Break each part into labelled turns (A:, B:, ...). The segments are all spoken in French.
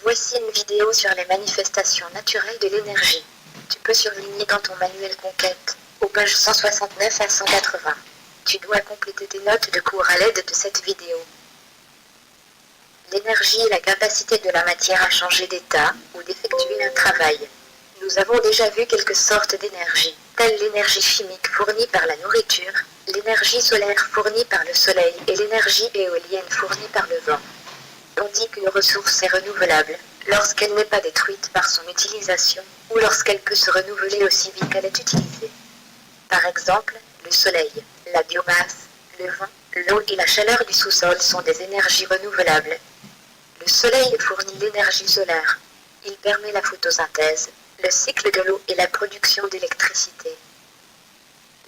A: Voici une vidéo sur les manifestations naturelles de l'énergie. Tu peux surligner dans ton manuel conquête, aux pages 169 à 180. Tu dois compléter tes notes de cours à l'aide de cette vidéo. L'énergie est la capacité de la matière à changer d'état ou d'effectuer un travail. Nous avons déjà vu quelques sortes d'énergie, telles l'énergie chimique fournie par la nourriture, l'énergie solaire fournie par le soleil et l'énergie éolienne fournie par le vent. On dit qu'une ressource est renouvelable lorsqu'elle n'est pas détruite par son utilisation ou lorsqu'elle peut se renouveler aussi vite qu'elle est utilisée. Par exemple, le soleil, la biomasse, le vent, l'eau et la chaleur du sous-sol sont des énergies renouvelables. Le soleil fournit l'énergie solaire. Il permet la photosynthèse, le cycle de l'eau et la production d'électricité.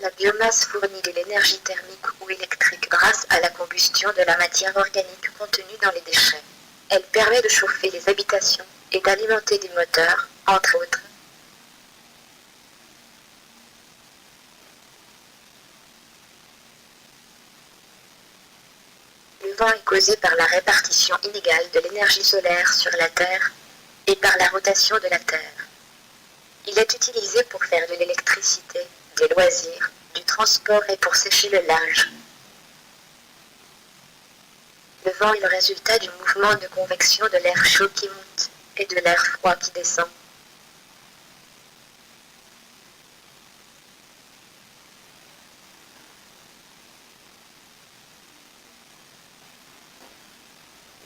A: La biomasse fournit de l'énergie thermique ou électrique grâce à la combustion de la matière organique contenue dans les déchets. Elle permet de chauffer les habitations et d'alimenter des moteurs, entre autres. Le vent est causé par la répartition inégale de l'énergie solaire sur la Terre et par la rotation de la Terre. Il est utilisé pour faire de l'électricité, des loisirs, du transport et pour sécher le linge. Le vent est le résultat du mouvement de convection de l'air chaud qui monte et de l'air froid qui descend.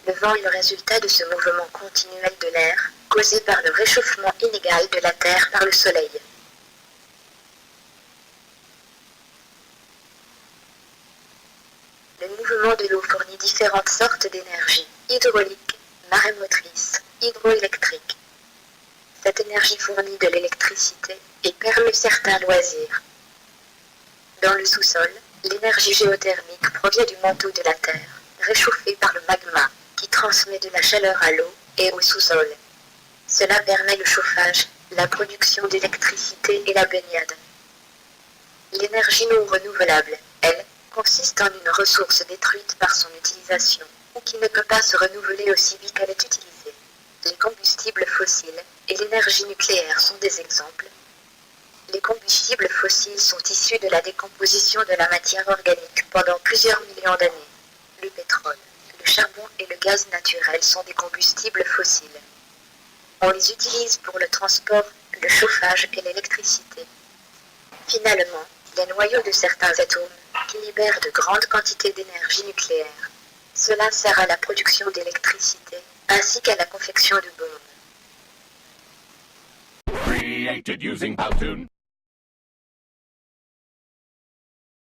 A: Le vent est le résultat de ce mouvement continuel de l'air, causé par le réchauffement inégal de la Terre par le Soleil. Le mouvement de l'eau fournit différentes sortes d'énergie, hydraulique, marémotrice, hydroélectrique. Cette énergie fournit de l'électricité et permet certains loisirs. Dans le sous-sol, l'énergie géothermique provient du manteau de la Terre, réchauffé par le magma, qui transmet de la chaleur à l'eau et au sous-sol. Cela permet le chauffage, la production d'électricité et la baignade. L'énergie non renouvelable, elle, consiste en une ressource détruite par son utilisation, ou qui ne peut pas se renouveler aussi vite qu'elle est utilisée. Les combustibles fossiles et l'énergie nucléaire sont des exemples. Les combustibles fossiles sont issus de la décomposition de la matière organique pendant plusieurs millions d'années. Le pétrole, le charbon et le gaz naturel sont des combustibles fossiles. On les utilise pour le transport, le chauffage et l'électricité. Finalement, les noyaux de certains atomes qui libèrent de grandes quantités d'énergie nucléaire. Cela sert à la production d'électricité, ainsi qu'à la confection de bombes.
B: Created using Powtoon.